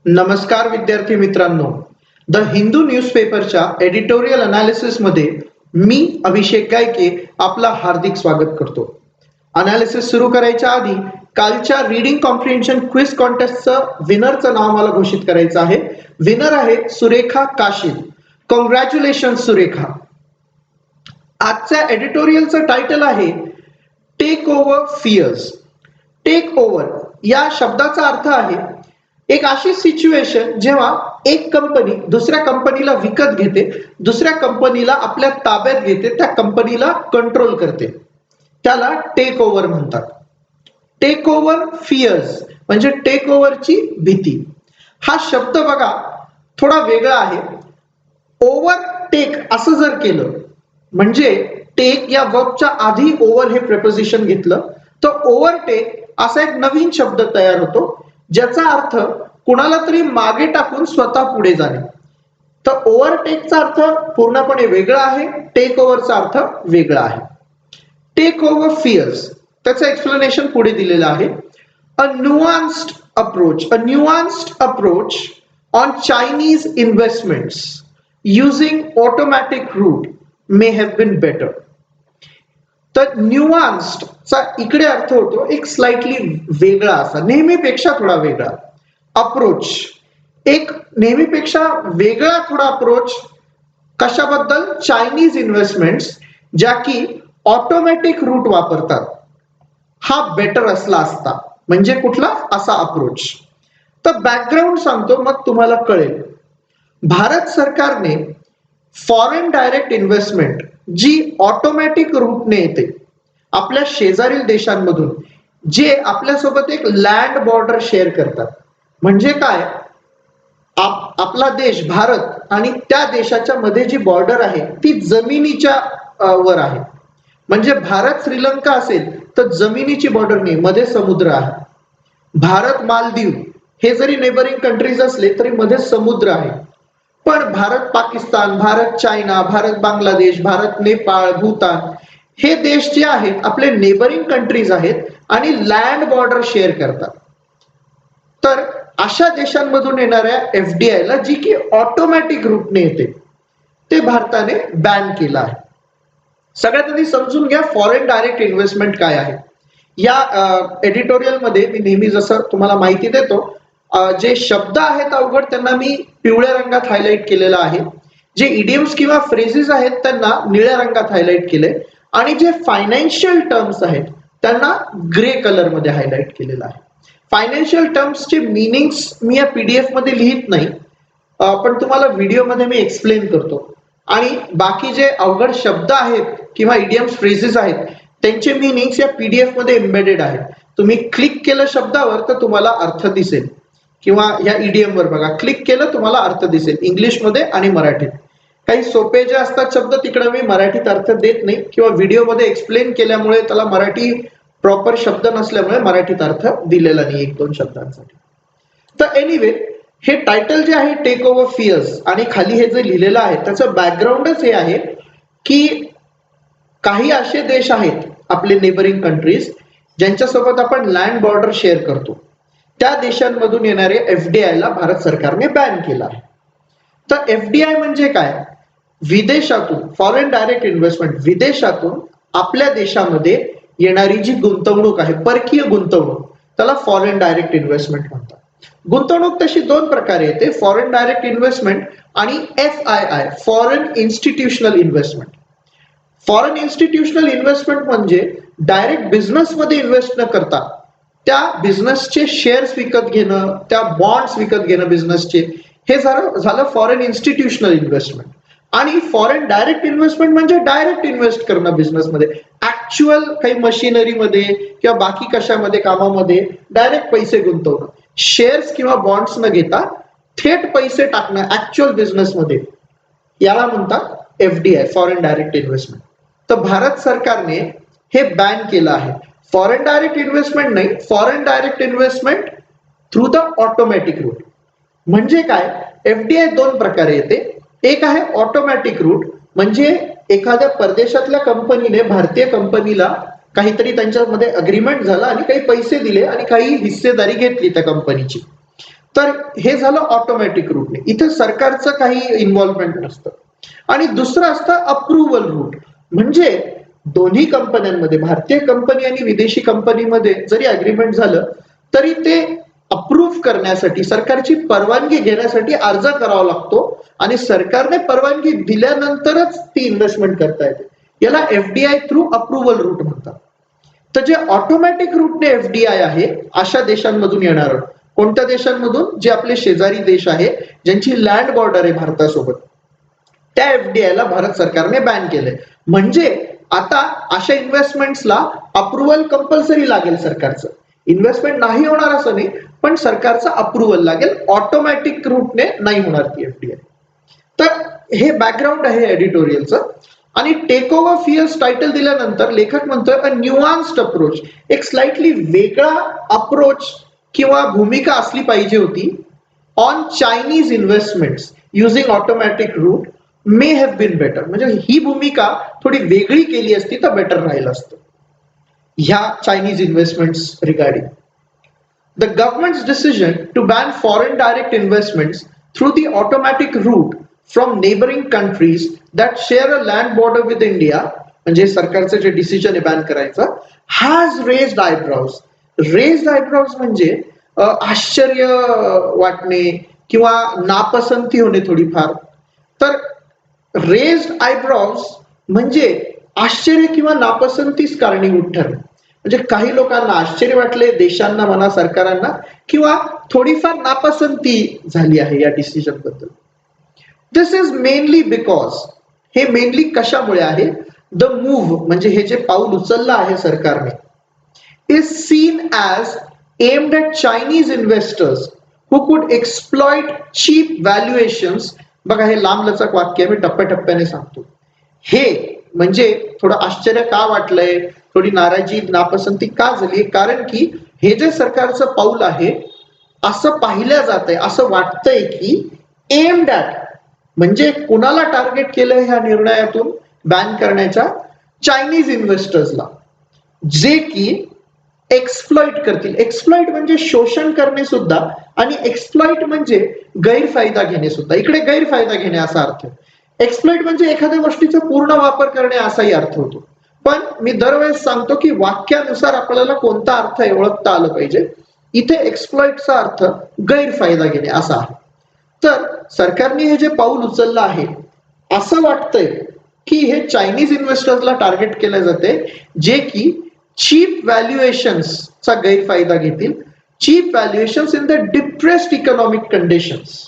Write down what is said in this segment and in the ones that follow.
नमस्कार विद्यार्थी मित्रांनो. द हिंदू न्यूजपेपरच्या एडिटोरियल अनालिसिस मध्ये मी अभिषेक गायके आपला हार्दिक स्वागत करतो. अनालिसिस सुरू करायच्या आधी कालच्या रीडिंग कॉम्प्रिहेन्शन क्विज कॉन्टेस्टचं विनरचं नाव मला घोषित करायचं आहे. विनर आहे सुरेखा काशील. कॉंग्रॅच्युलेशन सुरेखा. आजच्या एडिटोरियलचं टायटल आहे take over fears. Take over या शब्दाचा अर्थ आहे एक अशी सिच्युएशन जेव्हा एक कंपनी दुसऱ्या कंपनीला विकत घेते, दुसऱ्या कंपनीला आपल्या ताब्यात घेते, त्या कंपनीला कंट्रोल करते, त्याला टेक ओव्हर म्हणतात. टेक ओव्हर फिअर्स म्हणजे टेक ओव्हरची भीती. हा शब्द बघा थोडा वेगळा आहे. ओव्हरटेक असं जर केलं म्हणजे टेक या वर्बच्या आधी ओव्हर हे प्रेपोजिशन घेतलं तर ओव्हरटेक असा एक नवीन शब्द तयार होतो ज्याचा अर्थ कुणाला तरी मागे टाकून स्वतः पुढे जाणे. तर ओव्हरटेकचा अर्थ पूर्णपणे वेगळा आहे, टेक ओव्हरचा अर्थ वेगळा आहे. टेक ओव्हर फिअर्स त्याचं एक्सप्लेनेशन पुढे दिलेलं आहे. A nuanced approach on Chinese investments using automatic route may have been better. तर न्यूआन्स्ड चा इकडे अर्थ होतो एक स्लाइटली वेगळा असा, नेहमीपेक्षा थोडा वेगळा. अप्रोच एक नेहमीपेक्षा वेगळा थोडा अप्रोच कशाबद्दल? चायनीज इन्व्हेस्टमेंट्स ज्या की ऑटोमॅटिक रूट वापरतात, हा बेटर असला असता. म्हणजे कुठला असा अप्रोच. तर बॅकग्राऊंड सांगतो मग तुम्हाला कळेल. भारत सरकारने फॉरेन डायरेक्ट इन्व्हेस्टमेंट जी ऑटोमॅटिक रूटने येते आपल्या शेजारील देशांमधून, जे आपल्यासोबत एक लँड बॉर्डर शेअर करतात. म्हणजे काय? आपला देश भारत आणि त्या देशाच्या मध्ये जी बॉर्डर आहे ती जमिनीच्या वर आहे. म्हणजे भारत श्रीलंका असेल तर जमिनीची बॉर्डर नाही, मध्ये समुद्र आहे. भारत मालदीव हे जरी नेबरिंग कंट्रीज असले तरी मध्ये समुद्र आहे. पण भारत पाकिस्तान, भारत चायना, भारत बांगलादेश, भारत नेपाळ, भूतान हे देश जे आहेत आपले नेबरिंग कंट्रीज आहेत आणि लँड बॉर्डर शेअर करतात. तर अशा देशांमधून येणाऱ्या एफडीआय ला जी की ऑटोमॅटिक रूटने येते ते भारताने बॅन केलं आहे. सगळ्यात आधी समजून घ्या फॉरेन डायरेक्ट इन्व्हेस्टमेंट काय आहे. या एडिटोरियल मध्ये मी नेहमी जसं तुम्हाला माहिती देतो, जे शब्द आहेत अवघड त्यांना मी पिवळ्या रंगात हायलाइट केलेलं आहे. जे इडियम्स किंवा फ्रेजेस आहेत त्यांना निळ्या रंगात हायलाइट केले आणि जे फायनान्शियल टर्म्स आहेत त्यांना ग्रे कलर मध्ये हायलाइट केलेलं आहे. फायनान्शियल टर्म्सचे मीनिंग्स मी या पीडीएफ मध्ये लिहित नाही, पण तुम्हाला व्हिडिओमध्ये मी एक्सप्लेन करतो. आणि बाकी जे अवघड शब्द आहेत किंवा इडियम्स फ्रेजेस आहेत त्यांचे मीनिंग्स या पीडीएफ मध्ये एम्बेडेड आहेत. तुम्ही क्लिक केलं शब्दावर तर तुम्हाला अर्थ दिसेल, किंवा या ईडीएम वर बघा, क्लिक केलं तुम्हाला अर्थ दिसेल इंग्लिशमध्ये आणि मराठीत. काही सोपे जे असतात शब्द तिकडे मी मराठीत अर्थ देत नाही, किंवा व्हिडिओमध्ये एक्सप्लेन केल्यामुळे त्याला मराठी प्रॉपर शब्द नसल्यामुळे मराठीत अर्थ दिलेला नाही एक दोन शब्दांसाठी. तर एनिवे हे टायटल जे आहे टेक ओव्हर फिअर्स आणि खाली हे जे लिहिलेलं आहे त्याचं बॅकग्राऊंडच हे आहे की काही असे देश आहेत आपले नेबरिंग कंट्रीज ज्यांच्यासोबत आपण लँड बॉर्डर शेअर करतो, त्या देशांमधून येणारे एफडीआय ला भारत सरकारने बॅन केला आहे. तर एफडीआय म्हणजे काय? विदेशातून फॉरेन डायरेक्ट इन्व्हेस्टमेंट, विदेशातून आपल्या देशामध्ये येणारी जी गुंतवणूक आहे, परकीय गुंतवणूक, त्याला फॉरेन डायरेक्ट इन्व्हेस्टमेंट म्हणतात. गुंतवणूक तशी दोन प्रकारे येते, फॉरेन डायरेक्ट इन्व्हेस्टमेंट आणि FII foreign institutional investment. Foreign institutional investment म्हणजे डायरेक्ट बिझनेस मध्ये इन्व्हेस्ट न करता त्या बिझनेसचे शेअर्स विकत घेणं, त्या बॉन्ड्स विकत घेणं बिझनेसचे, हे झालं फॉरेन इन्स्टिट्यूशनल इन्व्हेस्टमेंट. आणि फॉरेन डायरेक्ट इन्व्हेस्टमेंट म्हणजे डायरेक्ट इन्व्हेस्ट करणं बिझनेसमध्ये, ऍक्च्युअल काही मशिनरीमध्ये किंवा बाकी कशामध्ये कामामध्ये डायरेक्ट पैसे गुंतवणं, शेअर्स किंवा बॉन्ड्स न घेता थेट पैसे टाकणं ऍक्च्युअल बिझनेसमध्ये, याला म्हणतात एफडीआय फॉरेन डायरेक्ट इन्व्हेस्टमेंट. तर भारत सरकारने हे बॅन केलं आहे. फॉरेन डायरेक्ट इन्व्हेस्टमेंट नाही, foreign direct investment through the automatic route. म्हणजे काय? एफडीआय दोन प्रकारे येते. एक आहे ऑटोमॅटिक रूट, म्हणजे एखाद्या परदेशातल्या कंपनीने भारतीय कंपनीला काहीतरी त्यांच्यामध्ये अग्रीमेंट झाला आणि काही पैसे दिले आणि काही हिस्सेदारी घेतली त्या कंपनीची, तर हे झालं ऑटोमॅटिक रूटने, इथे सरकारचं काही इन्व्हॉल्वमेंट नसतं. आणि दुसरं असतं अप्रुव्हल रूट, म्हणजे दोन्ही कंपन्यांमध्ये, भारतीय कंपनी आणि विदेशी कंपनीमध्ये जरी अग्रीमेंट झालं तरी ते अप्रूव्ह करण्यासाठी, सरकारची परवानगी घेण्यासाठी अर्ज करावा लागतो आणि सरकारने परवानगी दिल्यानंतरच ती इन्व्हेस्टमेंट करता येते. याला एफडीआय थ्रू अप्रुव्हल रूट म्हणतात. तर जे ऑटोमॅटिक रूटने एफडीआय आहे अशा देशांमधून येणार, कोणत्या देशांमधून, जे आपले शेजारी देश आहे ज्यांची लँड बॉर्डर आहे भारतासोबत, त्या एफडीआय ला भारत सरकारने बॅन केलंय. म्हणजे आता अशा इन्व्हेस्टमेंट्सला अप्रुव्हल कंपल्सरी लागेल सरकारचं. इन्व्हेस्टमेंट नाही होणार असं नाही, पण सरकारचा अप्रुव्हल लागेल, ऑटोमॅटिक रूटने नाही होणार ती एफडीआय. तर हे बॅकग्राऊंड आहे एडिटोरियलचं. आणि टेक ओव्हर फिअर्स टायटल दिल्यानंतर लेखक म्हणतोय अ न्यूआन्स्ड अप्रोच, एक स्लाइटली वेगळा अप्रोच किंवा भूमिका असली पाहिजे होती on Chinese investments using automatic route may have been better. म्हणजे ही भूमिका थोडी वेगळी केली असती तर बेटर राहिलं असतं ह्या Chinese investments regarding. The government's decision to ban foreign direct investments through the automatic route from neighboring countries that share a land border with India, म्हणजे सरकारचं जे डिसिजन आहे बॅन करायचं, has raised eyebrows. Raised eyebrows म्हणजे आश्चर्य वाटणे किंवा नापसंती होणे थोडीफार. तर रेज्ड आयब्रॉज म्हणजे आश्चर्य किंवा नापसंतीस कारणीभूत ठरणे. म्हणजे काही लोकांना आश्चर्य वाटले, देशांना म्हणा, सरकारांना, किंवा थोडीफार नापसंती झाली आहे या डिसिजन बद्दल. दिस इज मेनली बिकॉज, हे मेनली कशामुळे आहे, द मूव्ह म्हणजे हे जे पाऊल उचललं आहे सरकारने, is seen as aimed at Chinese investors who could exploit chip व्हॅल्युएशन्स. बघा हे लांबलचक वाक्य मी टप्प्याटप्प्याने सांगतो. हे म्हणजे थोडं आश्चर्य का वाटलंय, थोडी नाराजी नापसंती का झाली, कारण की हे जे सरकारचं पाऊल आहे असं पाहिलं जात आहे, असं वाटतंय की एम्ड ॲट म्हणजे कुणाला टार्गेट केलंय ह्या निर्णयातून बॅन करण्याच्या, चायनीज इन्व्हेस्टर्सला, जे की एक्सप्लॉइट करतील. एक्सप्लॉइट म्हणजे शोषण करणे सुद्धा, आणि एक्सप्लॉइट म्हणजे गैरफायदा घेणे सुद्धा. इकडे गैरफायदा घेणे असा अर्थ. एक्सप्लॉइट म्हणजे एखाद्या गोष्टीचा पूर्ण वापर करणे असाही अर्थ होतो. पण मी दरवेळेस सांगतो की वाक्यानुसार आपल्याला कोणता अर्थ आहे ओळखता आलं पाहिजे. इथे एक्सप्लॉइटचा अर्थ गैरफायदा घेणे असा आहे. तर सरकारने हे जे पाऊल उचललं आहे असं वाटतंय की हे चायनीज इन्व्हेस्टर्सला टार्गेट केले जाते, जे की चीप व्हॅल्युएशन्सचा गैरफायदा घेतील. Cheap valuations in the depressed economic conditions.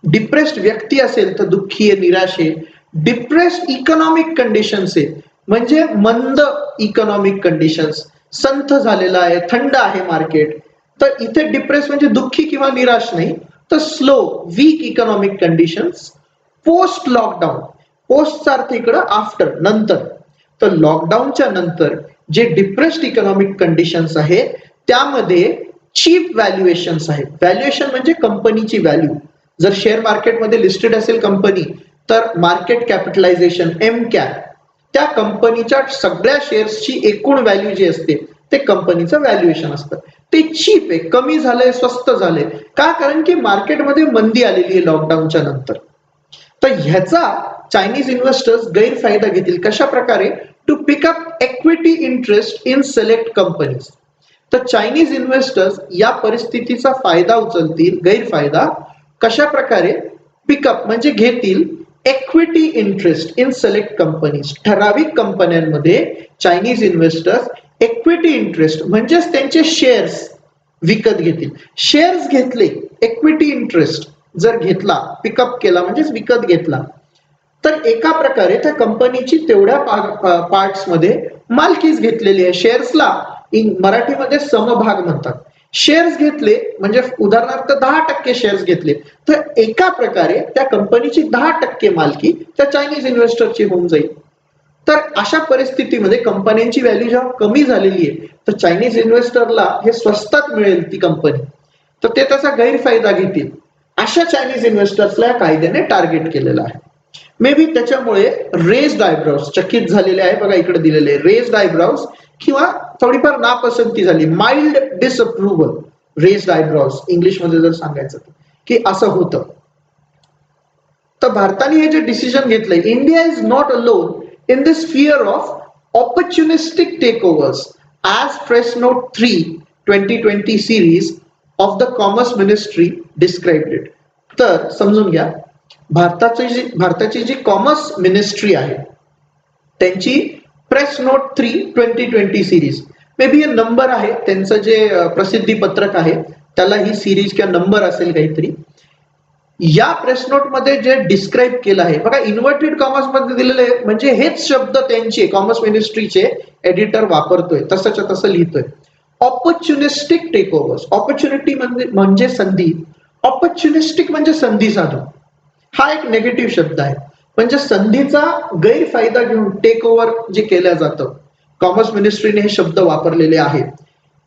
Depressed व्यक्ती असेल तर दुःखी आहे, निराश आहे. डिप्रेस्ड इकॉनॉमिक कंडिशन्स आहे म्हणजे मंद इकॉनॉमिक कंडिशन्स, संथ झालेला आहे, थंड आहे मार्केट. तर इथे डिप्रेस म्हणजे दुःखी किंवा निराश नाही, तर slow weak economic conditions. Post lockdown, पोस्टचा अर्थ इकडं आफ्टर, नंतर. तर लॉकडाऊनच्या नंतर जे डिप्रेस्ड इकॉनॉमिक कंडिशन्स आहे त्यामध्ये चीप व्हॅल्युएशन्स आहेत. व्हॅल्युएशन म्हणजे कंपनीची व्हॅल्यू. जर शेअर मार्केटमध्ये लिस्टेड असेल कंपनी तर मार्केट कॅपिटलायझेशन एम कॅप, त्या कंपनीच्या सगळ्या शेअर्सची एकूण व्हॅल्यू जी असते ते कंपनीचं व्हॅल्युएशन असतं. ते चीप आहे, कमी झालंय, स्वस्त झालंय. का? कारण की मार्केटमध्ये मंदी आलेली आहे लॉकडाऊनच्या नंतर. तर ह्याचा चायनीज इन्व्हेस्टर्स गैरफायदा घेतील. कशा प्रकारे? To pick up equity interest in select companies. तर चायनीज इन्व्हेस्टर्स या परिस्थितीचा फायदा उचलतील, गैरफायदा कशा प्रकारे? पिकअप म्हणजे घेतील equity interest in select companies. ठराविक कंपन्यांमध्ये चायनीज इन्व्हेस्टर्स इक्विटी इंटरेस्ट म्हणजेच त्यांचे शेअर्स विकत घेतील. शेअर्स घेतले, इक्विटी इंटरेस्ट जर घेतला, पिकअप केला म्हणजेच विकत घेतला, तर एका प्रकारे त्या कंपनीची तेवढ्या पार्ट्समध्ये मालकीच घेतलेली आहे. शेअर्सला मराठीमध्ये समभाग म्हणतात. शेअर्स घेतले म्हणजे उदाहरणार्थ 10% शेअर्स घेतले, तर एका प्रकारे त्या कंपनीची 10% मालकी त्या चायनीज इन्व्हेस्टरची होऊन जाईल. तर अशा परिस्थितीमध्ये कंपन्यांची व्हॅल्यू जेव्हा कमी झालेली आहे तर चायनीज इन्व्हेस्टरला हे स्वस्तात मिळेल ती कंपनी, तर ते त्याचा गैरफायदा घेतील. अशा चायनीज इन्व्हेस्टर्सला कायद्याने टार्गेट केलेलं आहे. मे बी त्याच्यामुळे रेज्ड आयब्राउज चकित झालेले आहे. बघा इकडे दिलेले रेज्ड आयब्राउज किंवा थोडीफार नापसंती झाली, माइल्ड डिसअप्रुव्हल. रेस्ड आयब्रॉज इंग्लिशमध्ये जर सांगायचं की असं होतं. तर भारताने हे जे डिसिजन घेतलंय, India is not alone in this fear of opportunistic takeovers as press note 3 2020 series of the commerce ministry described it. तर समजून घ्या, भारताची जी कॉमर्स मिनिस्ट्री आहे त्यांची press note 3 2020 series, maybe हे नंबर आहे त्यांचं जे प्रसिद्धी पत्रक आहे त्याला ही सिरीज किंवा नंबर असेल काहीतरी. या प्रेस नोट मध्ये जे डिस्क्राईब केलं आहे बघा, इन्व्हर्टेड कॉमर्स मध्ये दिलेले म्हणजे हेच शब्द त्यांचे कॉमर्स मिनिस्ट्रीचे एडिटर वापरतोय, तसंच्या तसं लिहितोय. ऑपॉर्च्युनिस्टिक टेक ओव्हर्स, ऑपॉर्च्युनिटी म्हणजे संधी, ऑपॉर्च्युनिस्टिक म्हणजे संधी साधून. हा एक नेगेटिव्ह शब्द आहे, म्हणजे संधीचा गैरफायदा घेऊन टेक ओव्हर जे केलं जातं, कॉमर्स मिनिस्ट्रीने हे शब्द वापरलेले आहेत.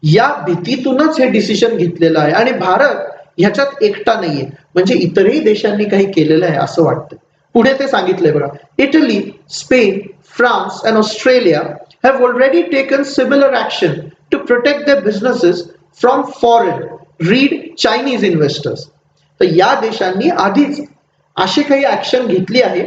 या भीतीतूनच हे डिसिजन घेतलेलं आहे आणि भारत ह्याच्यात एकटा नाहीये, म्हणजे इतरही देशांनी काही केलेलं आहे असं वाटतं. पुढे ते सांगितलंय बघा, Italy, Spain, France and Australia have already taken similar action to protect their businesses from foreign, read Chinese investors. तर या देशांनी आधीच अशी काही ऍक्शन घेतली आहे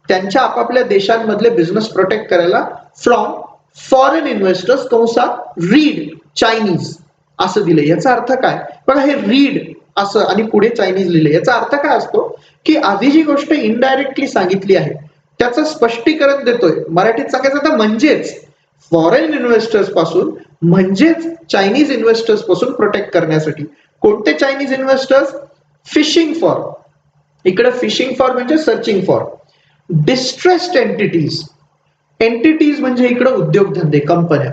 त्यांच्या आपापल्या देशांमधले बिझनेस प्रोटेक्ट करायला फ्रॉम फॉरेन इन्व्हेस्टर्स, कंसात रीड चायनीज असं दिलंय. याचा अर्थ काय बघा, हे रीड असं आणि पुढे चायनीज लिहिलंय, याचा अर्थ काय असतो की आधी जी गोष्ट इनडायरेक्टली सांगितली आहे त्याचं स्पष्टीकरण देतोय. मराठीत सांगायचं तर म्हणजेच फॉरेन इन्व्हेस्टर्स पासून, म्हणजेच चायनीज इन्व्हेस्टर्स पासून प्रोटेक्ट करण्यासाठी. कोणते चायनीज इन्व्हेस्टर्स? फिशिंग फॉर, इकडे फिशिंग फॉर म्हणजे searching for, distressed entities, entities म्हणजे इकडे उद्योगधंदे, कंपन्या.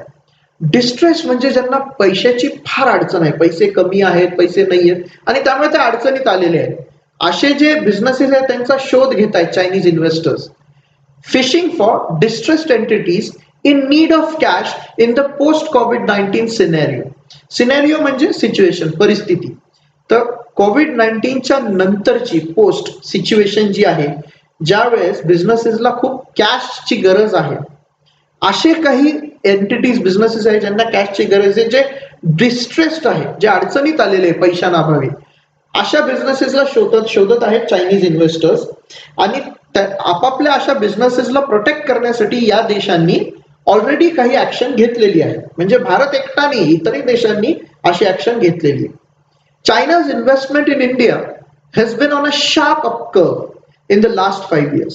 डिस्ट्रेस म्हणजे ज्यांना पैशाची फार अडचण आहे, पैसे कमी आहेत, पैसे नाही आहेत आणि त्यामुळे त्या अडचणीत आलेले आहेत, असे जे बिझनेसेस आहेत त्यांचा शोध घेत आहेत Chinese investors. Fishing for distressed entities in need of cash in the post covid scenario. Scenario म्हणजे सिच्युएशन, परिस्थिती. तर कोविड-19च्या नंतरची पोस्ट सिच्युएशन जी आहे, ज्या वेळेस बिझनेसेसला खूप कॅशची गरज आहे, असे काही एंटिटीज, बिझनेसेस आहेत ज्यांना कॅशची गरज आहे, जे डिस्ट्रेस्ड आहे, जे अडचणीत आलेले आहे पैशांअभावी, अशा बिझनेसेसला शोधत आहेत चायनीज इन्व्हेस्टर्स. आणि आपापल्या अशा बिझनेसेसला प्रोटेक्ट करण्यासाठी या देशांनी ऑलरेडी काही ऍक्शन घेतलेली आहे, म्हणजे भारत एकटा नाही, इतरही देशांनी अशी ऍक्शन घेतलेली आहे. China's investment in India has been on a sharp upcurve in the last 5 years.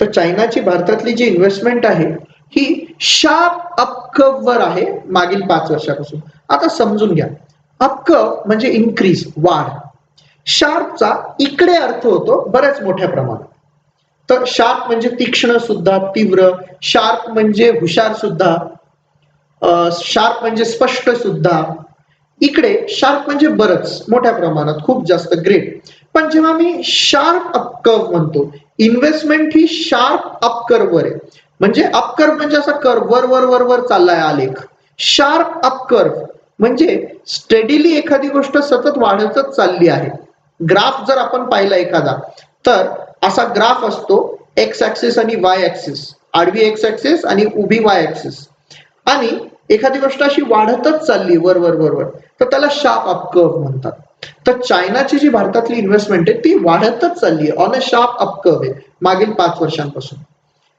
तर चायनाची भारतातली जी इन्व्हेस्टमेंट आहे ही शार्प अपकर्व वर आहे मागील 5 वर्षापासून. आता समजून घ्या, अपकर्व म्हणजे इन्क्रीज, वाढ. शार्पचा इकडे अर्थ होतो बऱ्याच मोठ्या प्रमाणात. तर शार्प म्हणजे तीक्ष्ण सुद्धा, तीव्र. शार्प म्हणजे हुशार सुद्धा, शार्प म्हणजे स्पष्ट सुद्धा. इकडे शार्प म्हणजे बरंच, मोठ्या प्रमाणात, खूप जास्त, ग्रेट. पण जेव्हा मी शार्प अपकर्व म्हणतो, इन्व्हेस्टमेंट ही शार्प अपकर्व वर आहे, म्हणजे अपकर्व म्हणजे असा कर्व वर वर वर वर चाललाय आलेख. शार्प अपकर्व म्हणजे स्टेडीली एखादी गोष्ट सतत वाढतच चालली आहे. ग्राफ जर आपण पाहिला एखादा, तर असा ग्राफ असतो, एक्स ऍक्सिस आणि वाय ऍक्सिस, आडवी एक्स ऍक्सिस आणि उभी वाय ऍक्सिस, आणि एखादी गोष्ट अशी वाढतच चालली वर वर वर वर, तर त्याला शार्प अपकर्व म्हणतात. तर चायनाची जी भारतातली इन्व्हेस्टमेंट आहे ती वाढतच चालली आहे, ऑन अ शार्प अपकर्व आहे मागील 5 वर्षांपासून.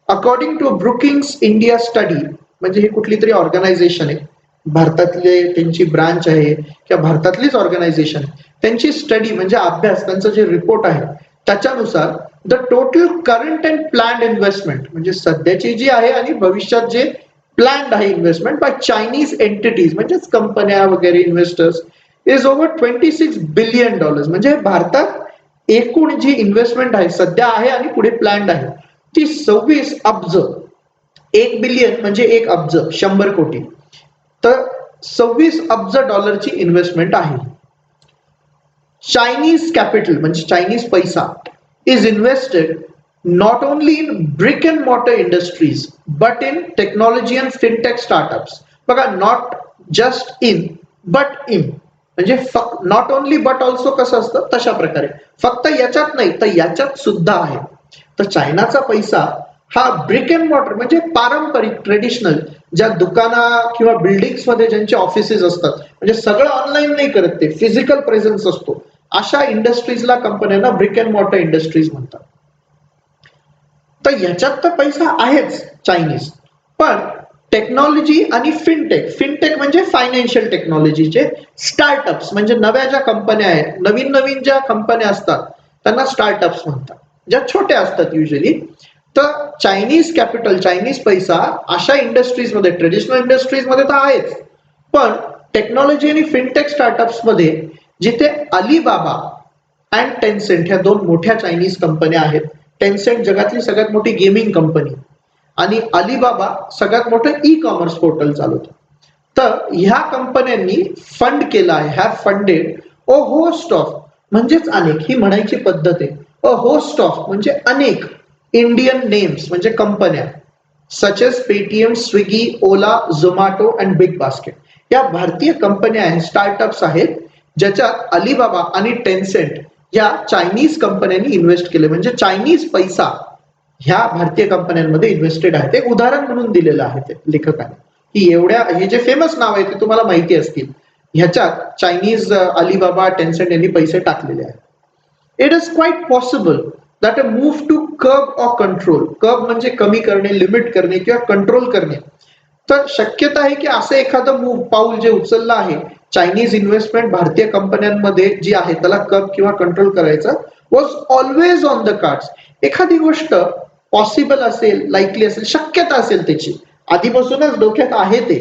According to Brookings India study, म्हणजे ही कुठली तरी ऑर्गनायझेशन आहे, भारतातले त्यांची ब्रांच आहे किंवा भारतातलीच ऑर्गनायझेशन, त्यांची स्टडी म्हणजे अभ्यास, त्यांचं जे रिपोर्ट आहे त्याच्यानुसार the total current and planned investment, म्हणजे सध्याची जी आहे आणि भविष्यात जे प्लॅन्ड आहे इन्व्हेस्टमेंट बाय चायनीज एंटिटीज, म्हणजेच कंपन्या वगैरे, इन्व्हेस्टर्स, इज ओव्हर $26 billion. म्हणजे भारतात एकूण जी इन्व्हेस्टमेंट आहे सध्या आहे आणि पुढे प्लॅन्ड आहे ती 26 अब्ज, 1 बिलियन म्हणजे 1 अब्ज, 100 कोटी, तर 26 अब्ज डॉलरची इन्व्हेस्टमेंट आहे. चायनीज कॅपिटल म्हणजे चायनीज पैसा is invested not only in brick and mortar industries but in technology and fintech startups. बघा, not just in but in, म्हणजे नॉट ओनली बट ऑल्सो कसं असतं तशा प्रकारे, फक्त याच्यात नाही तर याच्यात सुद्धा आहे. तर चायनाचा पैसा हा ब्रिक अँड मॉर्टर म्हणजे पारंपरिक, ट्रेडिशनल ज्या दुकाना किंवा बिल्डिंग्स मध्ये ज्यांचे ऑफिसेस असतात, म्हणजे सगळं ऑनलाईन नाही करत, ते फिजिकल प्रेझेन्स असतो, अशा इंडस्ट्रीजला कंपन्यांना ब्रिक अँड मॉर्टर इंडस्ट्रीज म्हणतात. तर ह्याच्यात तर पैसा आहेच चायनीज, पण टेक्नॉलॉजी आणि फिनटेक, फिनटेक म्हणजे फायनान्शियल टेक्नॉलॉजीचे स्टार्टअप्स, म्हणजे नव्या ज्या कंपन्या आहेत, नवीन नवीन ज्या कंपन्या असतात त्यांना स्टार्टअप्स म्हणतात, ज्या छोट्या असतात युजली. तर चायनीज कॅपिटल, चायनीज पैसा अशा इंडस्ट्रीजमध्ये, ट्रेडिशनल इंडस्ट्रीजमध्ये तर आहेच, पण टेक्नॉलॉजी आणि फिनटेक स्टार्टअप्स मध्ये, जिथे अलिबाबा अँड टेन्सेंट ह्या दोन मोठ्या चायनीज कंपन्या आहेत. टेन्सेंट जगातली सगळ्यात मोठी गेमिंग कंपनी आणि अलिबाबा सगळ्यात मोठं ई कॉमर्स पोर्टल चालवतं. तर ह्या कंपन्यांनी फंड केला आहे, have funded a host of, म्हणजेच अनेक, ही म्हणायची पद्धत आहे. अ होस्ट ऑफ म्हणजे अनेक इंडियन नेम्स, म्हणजे कंपन्या, such as Paytm, Swiggy, Ola, Zomato and big basket. या भारतीय कंपन्या आहेत, स्टार्टअप्स आहेत, ज्याच्यात अलिबाबा आणि टेन्सेंट या चायनीज कंपन्यांनी इन्व्हेस्ट केले, म्हणजे चायनीज पैसा ह्या भारतीय कंपन्यांमध्ये इन्व्हेस्टेड आहे. ते उदाहरण म्हणून दिलेलं आहे ते लेखकाने, की एवढ्या, हे जे फेमस नाव आहे ते तुम्हाला माहिती असतील, ह्याच्यात चायनीज अलिबाबा टेन्सेंट यांनी पैसे टाकलेले आहेत. It is quite possible that a move to curb or control, curb म्हणजे कमी करणे, लिमिट करणे किंवा कंट्रोल करणे, तर शक्यता आहे की असं एखादं मूव्ह, पाऊल जे उचललं आहे चायनीज इन्व्हेस्टमेंट भारतीय कंपन्यांमध्ये जी आहे त्याला कर्ब किंवा कंट्रोल करायचं, was always on the cards. एखादी गोष्ट पॉसिबल असेल, लाईकली असेल, शक्यता असेल त्याची, आधीपासूनच डोक्यात आहे ते,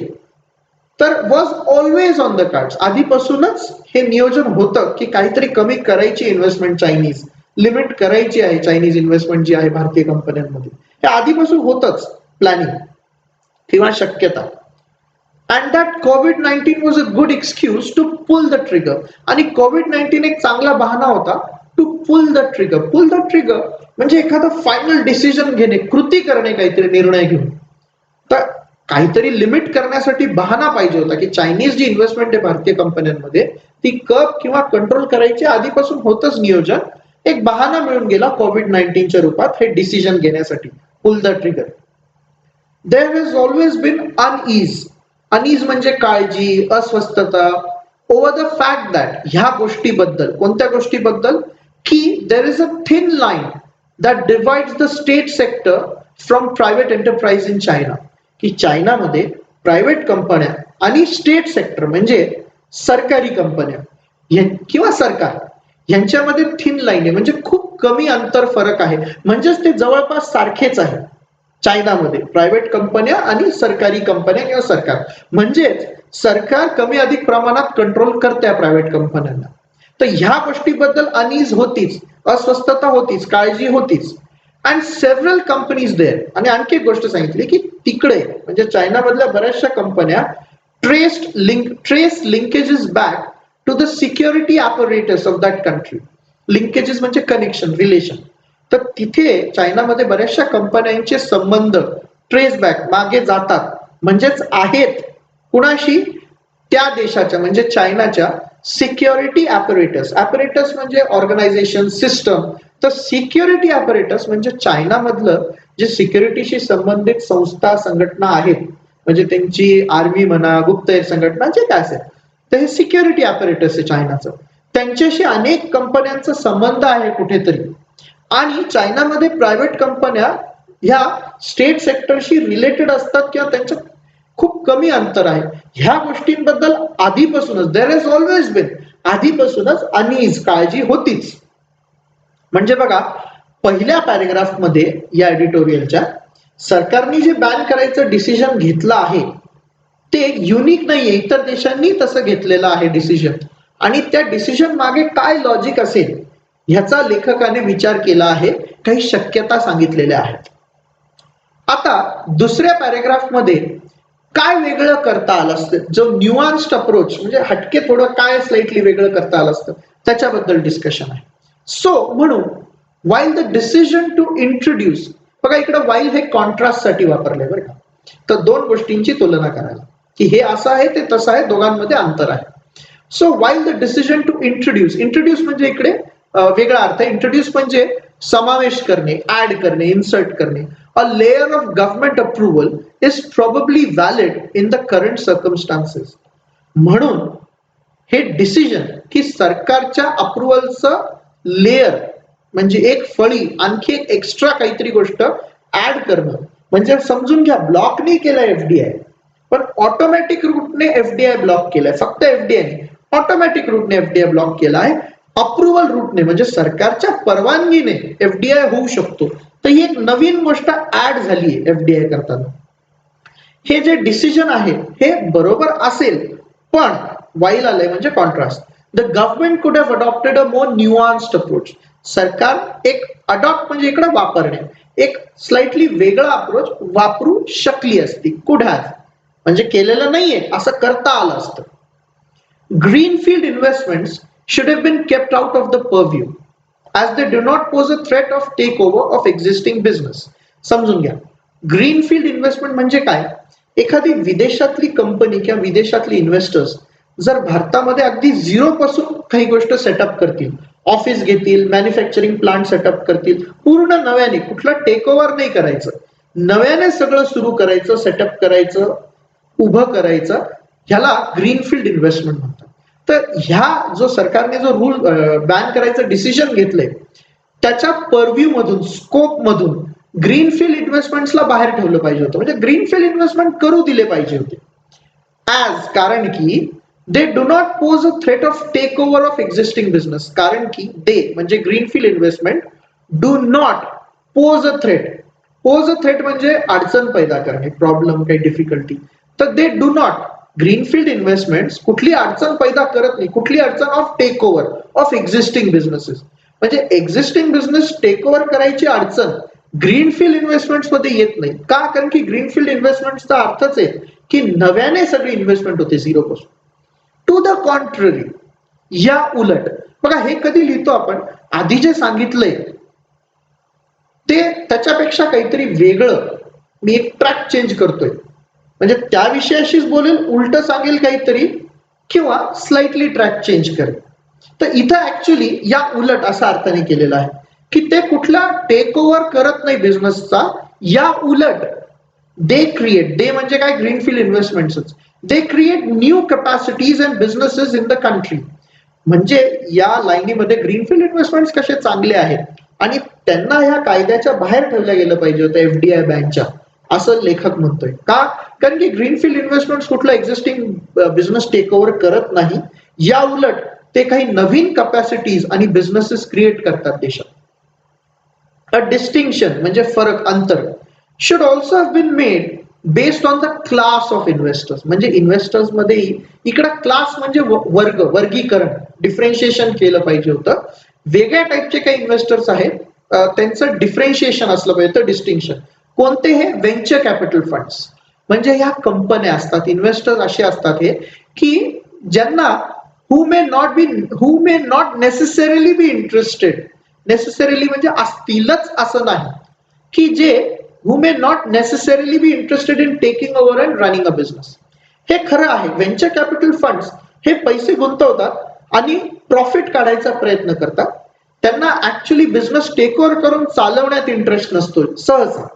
तर was always on the cards, आधीपासूनच हे नियोजन होतं की काहीतरी कमी करायची इन्व्हेस्टमेंट चायनीज, लिमिट करायची आहे चायनीज इन्व्हेस्टमेंट जी आहे भारतीय कंपन्यांमध्ये, हे आधीपासून होतच प्लॅनिंग किंवा शक्यता. अँड दॅट कोविड-19 was a good excuse to pull the trigger, आणि कोविड-19 एक चांगला बहाणा होता to pull the trigger. Pull the trigger म्हणजे एखादा फायनल डिसिजन घेणे, कृती करणे, काहीतरी निर्णय घेऊन. तर काहीतरी लिमिट करण्यासाठी बहाणा पाहिजे होता, की चायनीज जी इन्व्हेस्टमेंट आहे भारतीय कंपन्यांमध्ये ती कर्ब किंवा कंट्रोल करायची आधीपासून होतच नियोजन, एक बहाणा मिळून गेला कोविड-19च्या रूपात हे डिसिजन घेण्यासाठी, pull the trigger. There has always been unease, unease म्हणजे काळजी, अस्वस्थता, ओव्हर द फॅक्ट दॅट, ह्या गोष्टीबद्दल, कोणत्या गोष्टीबद्दल, की there is a thin line that divides the state sector from private enterprise in China, की चायनामध्ये प्रायव्हेट कंपन्या आणि स्टेट सेक्टर म्हणजे सरकारी कंपन्या किंवा सरकार यांच्यामध्ये थिन लाईन आहे, म्हणजे खूप कमी अंतर फरक आहे, म्हणजेच ते जवळपास सारखेच आहे. चायनामध्ये प्रायव्हेट कंपन्या आणि सरकारी कंपन्या किंवा सरकार, म्हणजेच सरकार कमी अधिक प्रमाणात कंट्रोल करते प्रायव्हेट कंपन्यांना. तर ह्या गोष्टीबद्दल अनईज होतीच, अस्वस्थता होतीच, काळजी होतीच. अँड सेव्हरल कंपनीज देअर, आणि आणखी एक गोष्ट सांगितली की तिकडे म्हणजे चायनामधल्या बऱ्याचशा कंपन्या trace linkages back to the security apparatus of that country. Linkages म्हणजे कनेक्शन, रिलेशन. तर तिथे चायनामध्ये बऱ्याचशा कंपन्यांचे संबंध ट्रेस बॅक, मागे जातात, म्हणजेच आहेत कुणाशी, त्या देशाच्या म्हणजे चायनाच्या सिक्युरिटी apparatus, apparatus म्हणजे ऑर्गनायझेशन, सिस्टम, तर सिक्युरिटी apparatus म्हणजे चायनामधलं जे सिक्युरिटीशी संबंधित संस्था, संघटना आहेत, म्हणजे त्यांची आर्मी म्हणा, गुप्तहेर संघटना, जे काय असेल, तर हे सिक्युरिटी apparatus आहे चायनाचं, त्यांच्याशी अनेक कंपन्यांचा संबंध आहे कुठेतरी. आणि चायनामध्ये प्रायव्हेट कंपन्या ह्या स्टेट सेक्टरशी रिलेटेड असतात किंवा त्यांच्यात खूप कमी अंतर आहे. ह्या गोष्टींबद्दल आधीपासूनच, देअर हॅज ऑलवेज बीन, आधीपासूनच अनईज, काळजी होतीच. म्हणजे बघा, पहिल्या पॅरेग्राफ मध्ये या एडिटोरियलच्या, सरकारने जे बॅन करायचं डिसिजन घेतलं आहे ते युनिक नाहीये, इतर देशांनी तसं घेतलेलं आहे डिसिजन, आणि त्या डिसिजन मागे काय लॉजिक असेल ह्याचा लेखकाने विचार केला आहे, काही शक्यता सांगितलेल्या आहेत. आता दुसऱ्या पॅरेग्राफ मध्ये काय वेगळं करता आलं असतं, जो न्यूआन्स्ड अप्रोच म्हणजे हटके थोडं काय स्लाइटली वेगळं करता आलं असतं त्याच्याबद्दल डिस्कशन आहे. सो म्हणून while the decision to introduce, बघा इकडे वाईल हे कॉन्ट्रास्ट साठी वापरलंय बरं का, तर दोन गोष्टींची तुलना करायला, की हे असं आहे ते तसं आहे, दोघांमध्ये अंतर आहे. So while the decision to introduce, introduce म्हणजे इकडे वेगळा अर्थ आहे. इंट्रोड्यूस म्हणजे समावेश करणे, ऍड करणे, इन्सर्ट करणे, a layer of government approval is probably valid in the current circumstances. म्हणून हे डिसिजन की सरकारच्या अप्रुव्हलचं लेअर म्हणजे एक फळी आणखी एक एक्स्ट्रा काहीतरी गोष्ट ऍड करणं, म्हणजे समजून घ्या ब्लॉक नाही केलाय एफडीआय, पण ऑटोमॅटिक रूटने एफडीआय ब्लॉक केलाय. फक्त एफडीआय ऑटोमॅटिक रूटने एफडीआय ब्लॉक केलाय. अप्रुव्हल रूटने म्हणजे सरकारच्या परवानगीने एफडीआय होऊ शकतो. तर ही एक नवीन गोष्ट ऍड झाली एफडीआय करताना. हे जे डिसिजन आहे हे बरोबर असेल, पण वाईल आलंय म्हणजे contrast. The government could have adopted a more nuanced approach. सरकार एक अडॉप्ट म्हणजे इकडे वापरणे, एक स्लाइटली वेगळा अप्रोच वापरू शकली असती. कुड हॅव म्हणजे केलेलं नाहीये, असं करता आलं असतं. Greenfield investments should have been kept out of the purview as they do not pose a threat of takeover of existing business. समजून घ्या, ग्रीनफील्ड इन्व्हेस्टमेंट म्हणजे काय? एखादी विदेशातली कंपनी किंवा विदेशातली इन्व्हेस्टर्स जर भारतामध्ये अगदी झिरो पासून काही गोष्ट सेटअप करतील, ऑफिस घेतील, मॅन्युफॅक्चरिंग प्लांट सेटअप करतील, पूर्ण नव्याने, कुठला टेक ओव्हर नाही करायचं, नव्याने सगळं सुरू करायचं, सेटअप करायचं, उभं करायचं, ह्याला ग्रीनफील्ड इन्व्हेस्टमेंट म्हणतात. तर ह्या जो सरकारने जो रूल बॅन करायचं डिसिजन घेतलंय त्याच्या परव्ह्यू मधून, स्कोप मधून ग्रीनफील्ड इन्व्हेस्टमेंट्सला बाहेर ठेवलं पाहिजे होतं, म्हणजे ग्रीनफील्ड इन्व्हेस्टमेंट करू दिले पाहिजे होते. ऍज कारण की they do not pose a threat of take over of existing business. कारण की दे म्हणजे greenfield investment do not pose a threat. Pose a threat म्हणजे अडचण पैदा करणे, प्रॉब्लेम, काही डिफिकल्टी. तर they do not, greenfield investments कुठली अडचण पैदा करत नाही, कुठली अडचण of take over of existing businesses. म्हणजे एक्झिस्टिंग बिझनेस टेक ओव्हर करायची अडचण ग्रीनफील्ड इन्व्हेस्टमेंट्स मध्ये येत नाही. का? कारण की ग्रीनफील्ड इन्व्हेस्टमेंटचा अर्थच आहे की नव्याने सगळी इन्व्हेस्टमेंट होते झिरो पासून. टू द कॉन्ट्ररी, या उलट बघा, हे कधी लिहितो आपण, आधी जे सांगितलंय ते त्याच्यापेक्षा काहीतरी वेगळं मी एक ट्रॅक चेंज करतोय, म्हणजे त्या विषयाशीच बोलेल, उलट सांगेल काहीतरी, किंवा स्लाइटली ट्रॅक चेंज करेल. तर इथं ऍक्च्युली या उलट असा अर्थाने केलेला आहे की ते कुठला टेक ओव्हर करत नाही बिझनेसचा, या उलट दे क्रिएट, दे म्हणजे काय, greenfield investments, they create new capacities and businesses in the country. म्हणजे या लाईनीमध्ये ग्रीनफील्ड इन्व्हेस्टमेंट्स कसे चांगले आहेत आणि त्यांना ह्या कायद्याच्या बाहेर ठेवल्या गेलं पाहिजे होतं एफडीआय बँकच्या, असं लेखक म्हणतोय. का? कारण की ग्रीनफील्ड इन्व्हेस्टमेंट्स कुठला एक्झिस्टिंग बिझनेस टेक ओव्हर करत नाही, या उलट ते काही नवीन कॅपॅसिटीज आणि बिझनेसेस क्रिएट करतात देशात. अ डिस्टिंक्शन म्हणजे फरक, अंतर, should also have been made based on the class of investors. म्हणजे इन्व्हेस्टर्स मध्ये इकडे क्लास म्हणजे वर्ग, वर्गीकरण, डिफरेन्शिएशन केलं पाहिजे होतं. वेगळ्या टाईपचे काही इन्व्हेस्टर्स आहेत, त्यांचं डिफरेन्शिएशन असलं पाहिजे, डिस्टिंक्शन. कोणते? हे व्हेंचर कॅपिटल फंड्स. म्हणजे ह्या कंपन्या असतात, इन्व्हेस्टर्स असे असतात हे की ज्यांना who may not necessarily be interested, necessarily म्हणजे असतीलच असं नाही, की जे who may not necessarily be interested in taking over and running a business. हे खरं आहे, व्हेंचर कॅपिटल फंड्स हे पैसे गुंतवतात आणि प्रॉफिट काढायचा प्रयत्न करतात. त्यांना ऍक्च्युली बिझनेस टेक ओव्हर करून चालवण्यात इंटरेस्ट नसतो सहसा.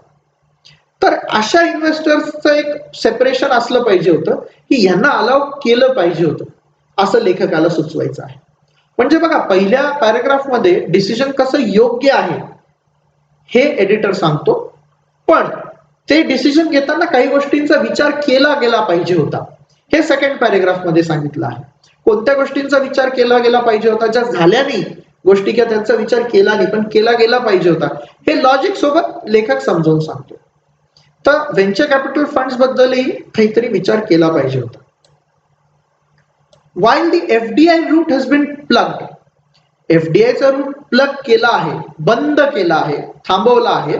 तर अशा इन्व्हेस्टर्सचं एक सेपरेशन असलं पाहिजे होतं की यांना अलाउ केलं पाहिजे होतं, असं लेखकाला सुचवायचं आहे. म्हणजे बघा, पहिल्या पॅराग्राफमध्ये डिसिजन कसं योग्य आहे हे एडिटर सांगतो, पण ते डिसिजन घेताना काही गोष्टींचा विचार केला गेला पाहिजे होता, हे सेकंड पॅरेग्राफ मध्ये सांगितलं आहे. कोणत्या गोष्टींचा विचार केला गेला पाहिजे होता, ज्या झाल्या नाही गोष्टी किंवा त्यांचा विचार केला नाही पण केला गेला पाहिजे होता, हे लॉजिक सोबत लेखक समजावून सांगतो. तर व्हेंचर कॅपिटल फंड्स बद्दलही काहीतरी विचार केला पाहिजे होता. While the FDI route has been plugged, एफडीआयचा रूट प्लग केला आहे, बंद केला आहे, थांबवला आहे.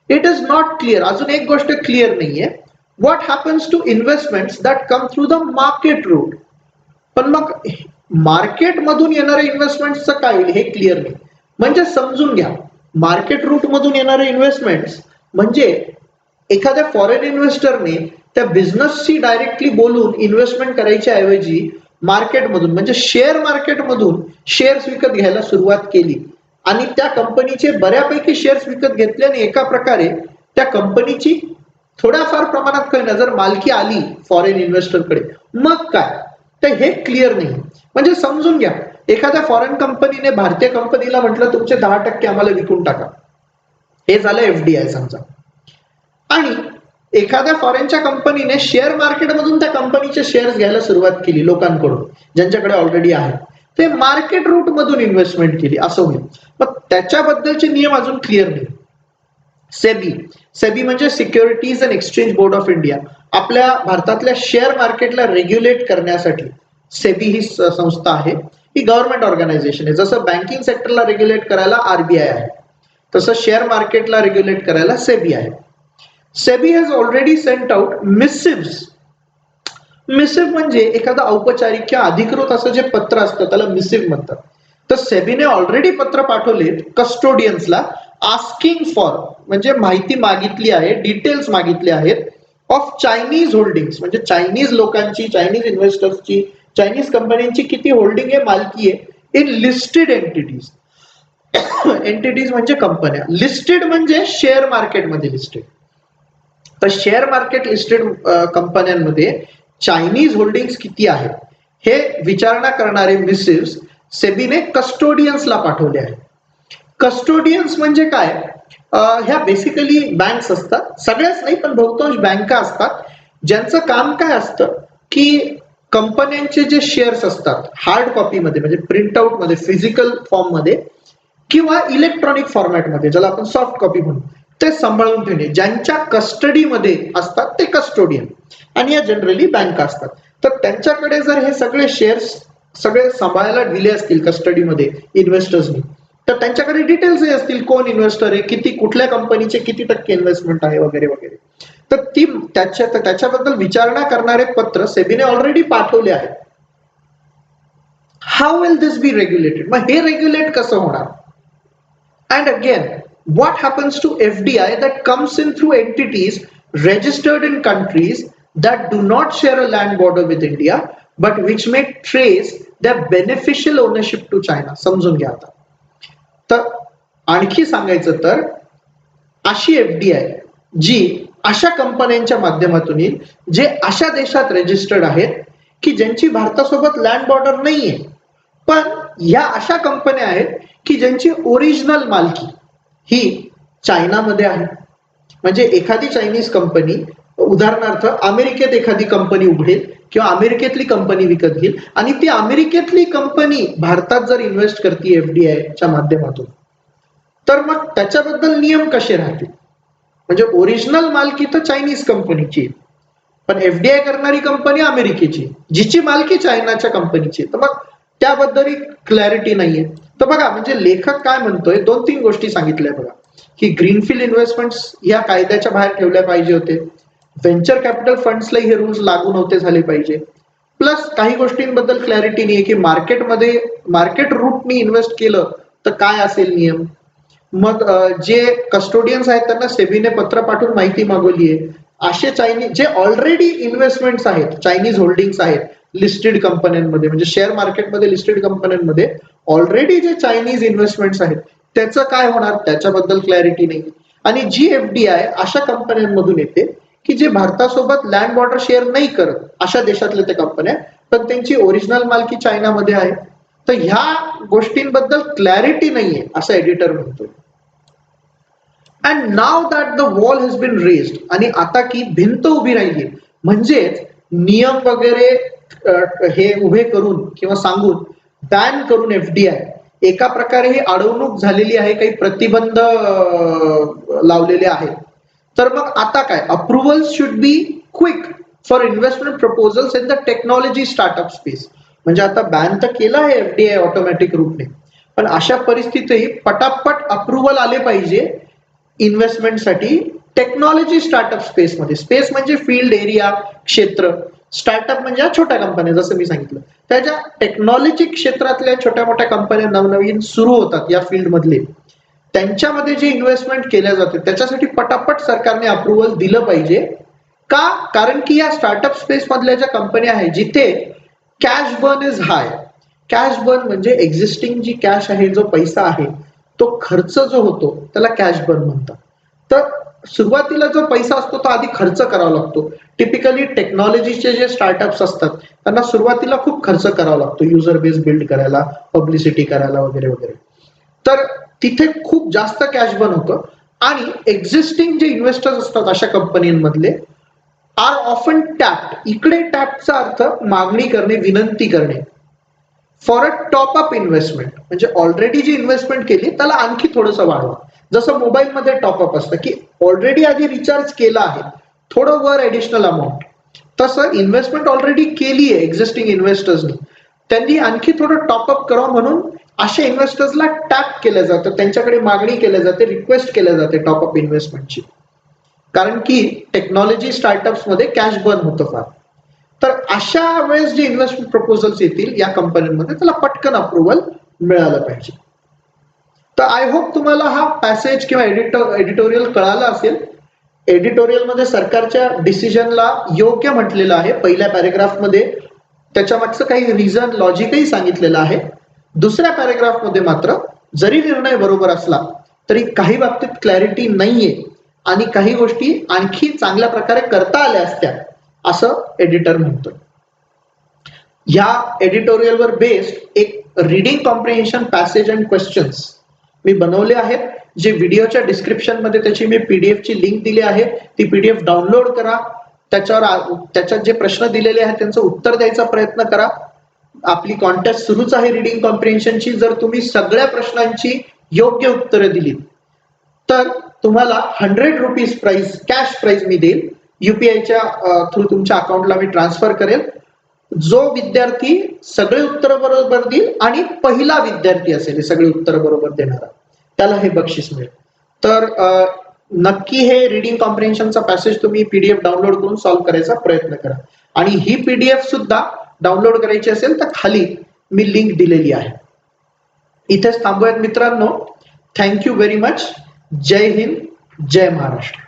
इट इज नॉट क्लिअर, अजून एक गोष्ट क्लिअर नाहीये, what happens to investments that come through the market route. पण मग मार्केट मधून येणाऱ्या इन्व्हेस्टमेंट्सचं काय होईल हे क्लिअर नाही. म्हणजे समजून घ्या, मार्केट रूट मधून येणारे इन्व्हेस्टमेंट्स म्हणजे एखाद्या फॉरेन इन्व्हेस्टरने त्या बिझनेसशी डायरेक्टली बोलून इन्व्हेस्टमेंट करायच्या ऐवजी मार्केटमधून म्हणजे शेअर मार्केटमधून शेअर्स विकत घ्यायला सुरुवात केली आणि त्या कंपनीचे बऱ्यापैकी शेअर्स विकत घेतल्याने एका प्रकारे त्या कंपनीची थोड्याफार प्रमाणात कळणार जर मालकी आली फॉरेन इन्व्हेस्टरकडे, मग काय, तर हे क्लिअर नाही. म्हणजे समजून घ्या, एखाद्या फॉरेन कंपनीने भारतीय कंपनीला म्हटलं तुमचे 10% आम्हाला विकून टाका, हे झालं एफडीआय समजा. आणि एखाद्या फॉरेनच्या कंपनीने शेअर मार्केटमधून त्या कंपनीचे शेअर्स घ्यायला सुरुवात केली लोकांकडून ज्यांच्याकडे ऑलरेडी आहे, ते मार्केट रूट मधून इन्व्हेस्टमेंट केली असं होईल. मग त्याच्याबद्दलचे नियम अजून क्लिअर नाही. सेबी, सेबी म्हणजे securities and exchange board of India, आपल्या भारतातल्या शेअर मार्केटला रेग्युलेट करण्यासाठी सेबी ही संस्था आहे. ही गव्हर्नमेंट ऑर्गनायझेशन आहे. जसं बँकिंग सेक्टरला रेग्युलेट करायला आरबीआय आहे, तसं शेअर मार्केटला रेग्युलेट करायला सेबी आहे. SEBI has already sent out missives. Missive म्हणजे एखादं औपचारिक किंवा अधिकृत असं जे पत्र असतं त्याला मिसिव्ह म्हणतात. तर सेबीने ऑलरेडी पत्र पाठवले कस्टोडियन्सला, आस्किंग फॉर म्हणजे माहिती मागितली आहे, डिटेल्स मागितले आहेत ऑफ चायनीज होल्डिंग्स, म्हणजे चायनीज लोकांची, चायनीज इन्व्हेस्टर्सची, चायनीज कंपन्यांची किती होल्डिंग आहे, मालकी आहे इन लिस्टेड एंटिटीज. एंटिटीज म्हणजे कंपन्या, लिस्टेड म्हणजे शेअर मार्केटमध्ये लिस्टेड. तर शेअर मार्केट लिस्टेड कंपन्यांमध्ये चायनीज होल्डिंग्स किती आहेत हे विचारणा करणारे मिसिव्स सेबीने कस्टोडियन्सला पाठवले आहेत. कस्टोडियन्स म्हणजे काय, ह्या बेसिकली बँक्स असतात, सगळ्याच नाही पण बहुतांश बँका असतात, ज्यांचं काम काय असतं की कंपन्यांचे जे शेअर्स असतात हार्ड कॉपीमध्ये म्हणजे प्रिंट आउट मध्ये, फिजिकल फॉर्म मध्ये किंवा इलेक्ट्रॉनिक फॉर्मॅटमध्ये ज्याला आपण सॉफ्ट कॉपी म्हणू, ते सांभाळून ठेवणे, ज्यांच्या कस्टडीमध्ये असतात ते कस्टोडियन, आणि या जनरली बँका असतात. तर त्यांच्याकडे जर हे सगळे शेअर्स सगळे सांभाळायला दिले असतील कस्टडीमध्ये इन्व्हेस्टर्सनी, तर त्यांच्याकडे डिटेल्सही असतील, कोण इन्व्हेस्टर आहे, किती, कुठल्या कंपनीचे किती टक्के इन्व्हेस्टमेंट आहे वगैरे वगैरे. तर ती त्याच्याबद्दल विचारणा करणारे पत्र सेबीने ऑलरेडी पाठवले आहे. How will this be regulated, मग हे रेग्युलेट कसं होणार? And again, what happens to FDI that comes in through entities registered in countries that do not share a land border with India, but which may trace their beneficial ownership to China? समजून घ्या आता. तर आणखी सांगायचं तर अशी FDI जी अशा कंपन्यांच्या माध्यमातून येईल जे अशा देशात रजिस्टर्ड आहेत की ज्यांची भारतासोबत लँड बॉर्डर नाहीये, पण या अशा कंपन्या आहेत की ज्यांची ओरिजिनल मालकी ही चायनामध्ये आहे. म्हणजे एखादी चायनीज कंपनी उदाहरणार्थ अमेरिकेत एखादी कंपनी उघडेल किंवा अमेरिकेतली कंपनी विकत घेईल आणि ती अमेरिकेतली कंपनी भारतात जर इन्व्हेस्ट करते एफडीआयच्या माध्यमातून, तर मग त्याच्याबद्दल नियम कसे राहतील? म्हणजे ओरिजिनल मालकी तर चायनीज कंपनीची, पण एफडीआय करणारी कंपनी अमेरिकेची, जिची मालकी चायनाच्या कंपनीची, तर मग त्याबद्दल क्लॅरिटी नाहीये. तर बघा, म्हणजे लेखक काय म्हणतोय, 2-3 गोष्टी सांगितल्या बघा, की ग्रीनफील्ड इन्व्हेस्टमेंट्स या कायद्याच्या बाहेर ठेवल्या पाहिजे होते, व्हेंचर कॅपिटल फंड्सला हे रूल्स लागू नव्हते झाले पाहिजे, प्लस काही गोष्टींबद्दल क्लॅरिटी नाही की मार्केटमध्ये मार्केट रूटनी इन्व्हेस्ट केलं तर काय असेल नियम. मग जे कस्टोडियन्स आहेत त्यांना सेबीने पत्र पाठवून माहिती मागवली आहे, असे चायनीज जे ऑलरेडी इन्व्हेस्टमेंट्स आहेत, चायनीज होल्डिंग्स आहेत लिस्टेड कंपन्यांमध्ये, म्हणजे शेअर मार्केटमध्ये लिस्टेड कंपन्यांमध्ये ऑलरेडी जे चायनीज इन्व्हेस्टमेंट्स आहेत त्याचं काय होणार, त्याच्याबद्दल क्लॅरिटी नाही. आणि जी एफडीआय अशा कंपन्यांमधून येते की जे भारतासोबत लँड बॉर्डर शेअर नाही करत, अशा देशातल्या त्या कंपन्या, पण त्यांची ओरिजिनल मालकी चायनामध्ये आहे. तर ह्या गोष्टींबद्दल क्लॅरिटी नाहीये असं एडिटर म्हणतोय. And now that the wall has been raised, आणि आता की भिंत उभी राहिली, म्हणजेच नियम वगैरे हे उभे करून किंवा सांगून बॅन करून एफडीआय एका प्रकारे ही अडवणूक झालेली आहे, काही प्रतिबंध लावलेले आहेत. तर मग आता काय, approval should be quick for investment proposals in the technology startup space. म्हणजे आता बॅन तर केला आहे एफडीआय ऑटोमॅटिक रूपने, पण अशा परिस्थितीत पटापट अप्रुव्हल आले पाहिजे इन्व्हेस्टमेंटसाठी टेक्नॉलॉजी स्टार्टअप स्पेसमध्ये. स्पेस म्हणजे फील्ड एरिया, क्षेत्र, स्टार्टअप म्हणजे छोट्या कंपन्या, जसं मी सांगितलं त्याच्या टेक्नॉलॉजी क्षेत्रातल्या छोट्या मोठ्या कंपन्या नवनवीन सुरू होतात या फील्ड मधले, त्यांच्यामध्ये जे इन्व्हेस्टमेंट केल्या जाते त्याच्यासाठी पटापट सरकारने अप्रुव्हल दिलं पाहिजे. का? कारण की या स्टार्टअप स्पेस मधल्या ज्या कंपन्या आहेत जिथे cash burn is hi, cash burn म्हणजे एक्झिस्टिंग जी कॅश आहे, जो पैसा आहे तो खर्च जो होतो त्याला कॅश बर्न म्हणतात. तर सुरुवातीला जो पैसा असतो तो आधी खर्च करावा लागतो. टिपिकली टेक्नॉलॉजीचे जे स्टार्टअप्स असतात त्यांना सुरुवातीला खूप खर्च करावा लागतो, युजर बेस बिल्ड करायला, पब्लिसिटी करायला वगैरे वगैरे. तर तिथे खूप जास्त कॅश बर्न होतं आणि एक्झिस्टिंग जे इन्व्हेस्टर्स असतात अशा कंपन्यांमधले आर ऑफन टॅप्ड. इकडे टॅपचा अर्थ मागणी करणे, विनंती करणे for a top up investment. म्हणजे ऑलरेडी जी इन्व्हेस्टमेंट केली त्याला आणखी थोडंसं वाढवा. जसं मोबाईलमध्ये टॉपअप असतं की ऑलरेडी आधी रिचार्ज केला आहे, थोडं वर ऍडिशनल अमाऊंट, तसं इन्व्हेस्टमेंट ऑलरेडी केली आहे एक्झिस्टिंग इन्व्हेस्टर्सनी, त्यांनी आणखी थोडं टॉपअप करावं म्हणून अशा इन्व्हेस्टर्सला टॅप केलं जातं, त्यांच्याकडे मागणी केली जाते, रिक्वेस्ट केल्या जाते टॉपअप इन्व्हेस्टमेंटची. कारण की टेक्नॉलॉजी स्टार्टअप्स मध्ये कॅश बर्न होतं फार. तर अशा वेळेस जे इन्व्हेस्टमेंट प्रपोजल्स येतील या कंपन्यांमध्ये त्याला पटकन अप्रुव्हल मिळालं पाहिजे. तर आय होप तुम्हाला हा पॅसेज किंवा एडिटोरियल कळाला असेल. एडिटोरियलमध्ये सरकारच्या डिसिजनला योग्य म्हटलेलं आहे पहिल्या पॅरेग्राफमध्ये, त्याच्या मागचं काही रिझन लॉजिकही सांगितलेलं आहे. दुसऱ्या पॅरेग्राफमध्ये मात्र जरी निर्णय बरोबर असला तरी काही बाबतीत क्लॅरिटी नाहीये आणि काही गोष्टी आणखी चांगल्या प्रकारे करता आल्या असत्या असं एडिटर म्हणतोय. ह्या एडिटोरियलवर बेस्ड एक reading comprehension passage and questions मी बनवले आहेत, जे व्हिडिओच्या डिस्क्रिप्शन मध्ये त्याची मी पीडीएफ ची लिंक दिली आहे. ती पीडीएफ डाउनलोड करा, त्याच्यात जे प्रश्न दिलेले आहेत त्यांचं उत्तर द्यायचा प्रयत्न करा. आपली कॉन्टेस्ट सुरूच आहे रीडिंग कॉम्प्रिहेन्शनची. जर तुम्ही सगळ्या प्रश्नांची योग्य उत्तरं दिली तर तुम्हाला 100 रुपीज प्राइस, कॅश प्राइज मी देईल. युपीआयच्या थ्रू तुमच्या अकाउंटला मी ट्रान्सफर करेल. जो विद्यार्थी सगळे उत्तर बरोबर देईल आणि पहिला विद्यार्थी असेल हे सगळे उत्तर बरोबर देणारा, त्याला हे बक्षीस मिळेल. तर नक्की हे रीडिंग कॉम्प्रिहेन्शनचा पॅसेज तुम्ही पीडीएफ डाउनलोड करून सॉल्व्ह करायचा प्रयत्न करा. आणि ही पीडीएफ सुद्धा डाउनलोड करायची असेल तर खाली मी लिंक दिलेली आहे. इथेच थांबूयात मित्रांनो. Thank you very much. जय हिंद, जय महाराष्ट्र.